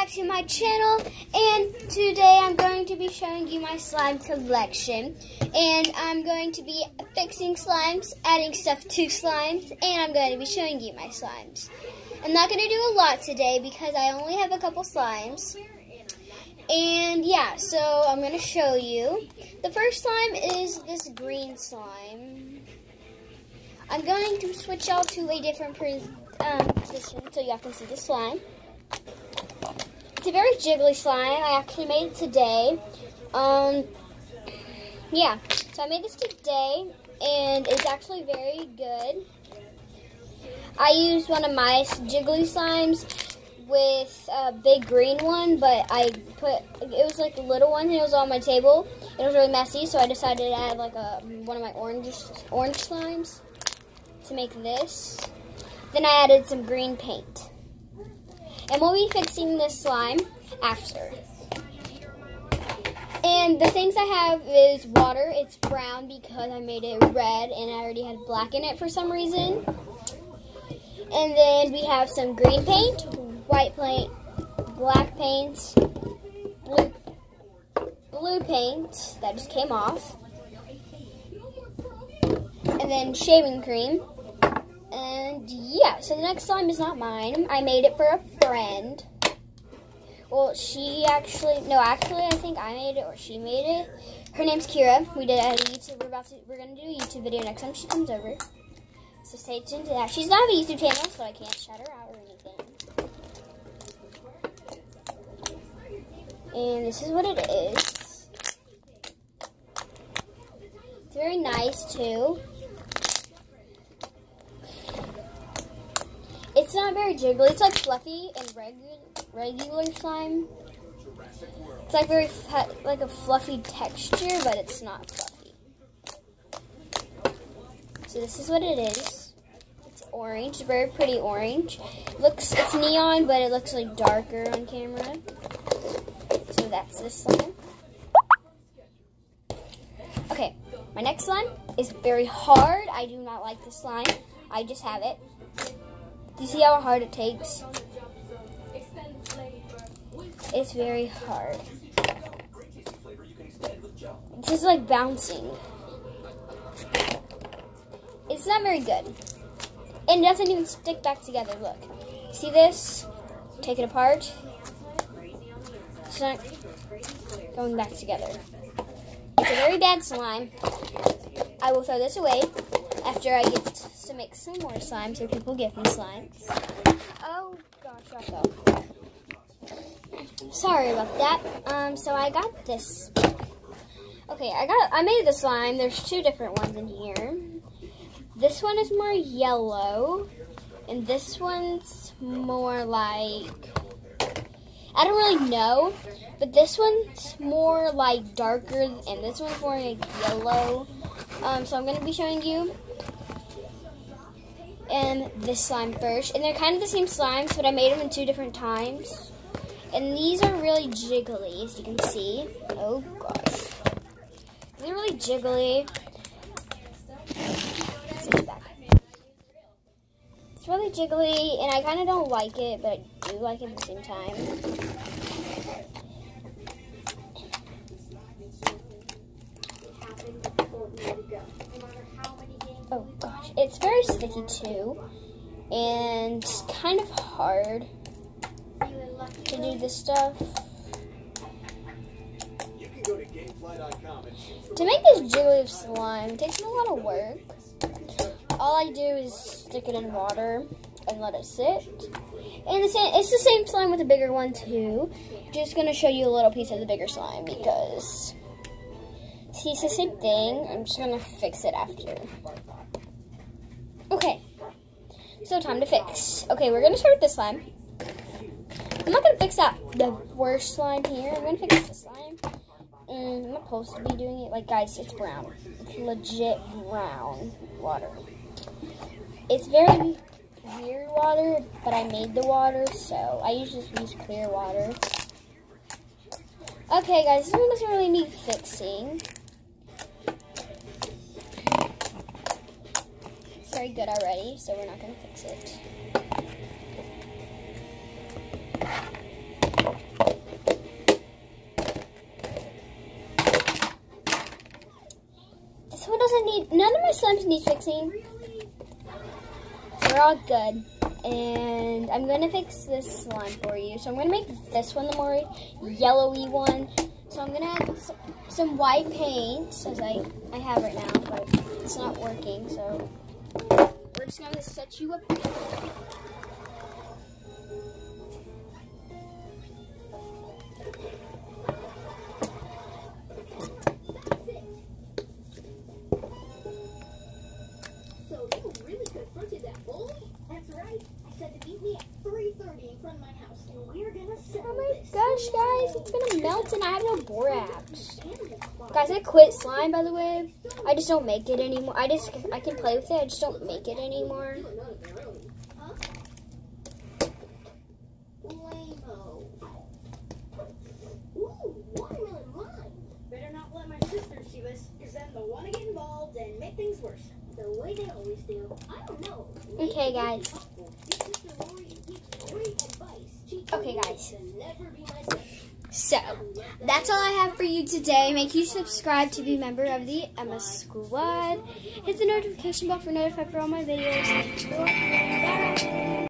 back to my channel, and today I'm going to be showing you my slime collection. And I'm going to be fixing slimes, adding stuff to slimes, and I'm going to be showing you my slimes. I'm not going to do a lot today because I only have a couple slimes. And yeah, so I'm going to show you. The first slime is this green slime. I'm going to switch y'all to a different position so y'all can see the slime. It's a very jiggly slime. I actually made it today. Yeah, so I made this today, and it's actually very good. I used one of my jiggly slimes with a big green one, but it was like a little one, and it was on my table. It was really messy, so I decided to add like one of my orange slimes to make this. Then I added some green paint. And we'll be fixing this slime after. And the things I have is water. It's brown because I made it red and I already had black in it for some reason. And then we have some green paint, white paint, black paint, blue paint that just came off. And then shaving cream. And yeah, so the next slime is not mine. I made it for a friend. Well, I think I made it or she made it. Her name's Kira. We did a YouTube. We're gonna do a YouTube video next time she comes over. So stay tuned to that. She's not a YouTube channel, so I can't shout her out or anything. And this is what it is. It's very nice too. It's not very jiggly. It's like fluffy and regular slime. It's like like a fluffy texture, but it's not fluffy. So this is what it is. It's orange, very pretty orange. It's neon, but it looks like darker on camera. So that's this slime. Okay, my next slime is very hard. I do not like this slime. I just have it. Do you see how hard it takes? It's very hard. It's just like bouncing. It's not very good. And it doesn't even stick back together. Look. See this? Take it apart. It's not going back together. It's a very bad slime. I will throw this away after I get to make some more slime so people give me slimes. Oh gosh, I fell. Sorry about that. So I got this. Okay, I made the slime. There's two different ones in here. This one is more yellow, and this one's more like, I don't really know, but this one's more like darker, and this one's more like yellow. So I'm gonna be showing you this slime first, and they're kind of the same slimes, but I made them in two different times. And these are really jiggly, as you can see. Oh gosh, they're really jiggly. It's really jiggly, and I kind of don't like it, but I do like it at the same time. Oh gosh, it's very sticky too, and kind of hard to do this stuff. To make this jiggly slime takes a lot of work. All I do is stick it in water and let it sit. And it's the same slime with a bigger one too. Just gonna show you a little piece of the bigger slime because see, it's the same thing. I'm just gonna fix it after. Okay, so time to fix. Okay, we're gonna start with this slime. I'm not gonna fix the worst slime here. I'm gonna fix this slime. I'm not supposed to be doing it. Like, guys, it's brown. It's legit brown water. It's very weird water, but I made the water, so I usually just use clear water. Okay, guys, this one doesn't really need fixing. It's very good already, so we're not gonna fix it. none of my slimes need fixing. They're all good. And I'm going to fix this slime for you. So I'm going to make this one the more yellowy one. So I'm going to add some white paint, as I have right now, but it's not working. So we're just going to set you up. So you really confronted that bully? That's right. I said to meet me at 3:30 in front of my house, and we're gonna settle Oh my this. gosh, guys, it's gonna melt and I have no borax. Guys, I quit slime, by the way. I just don't make it anymore. I can play with it, I just don't make it anymore. Huh? Lame-o. Ooh, watermelon lime. Better not let my sister see this, because then they'll want to get involved and make things worse. The way they always do. I don't know. Okay, guys. Okay, guys. So, that's all I have for you today. Make sure you subscribe to be a member of the Emma Squad. Hit the notification bell for notified for all my videos. Bye.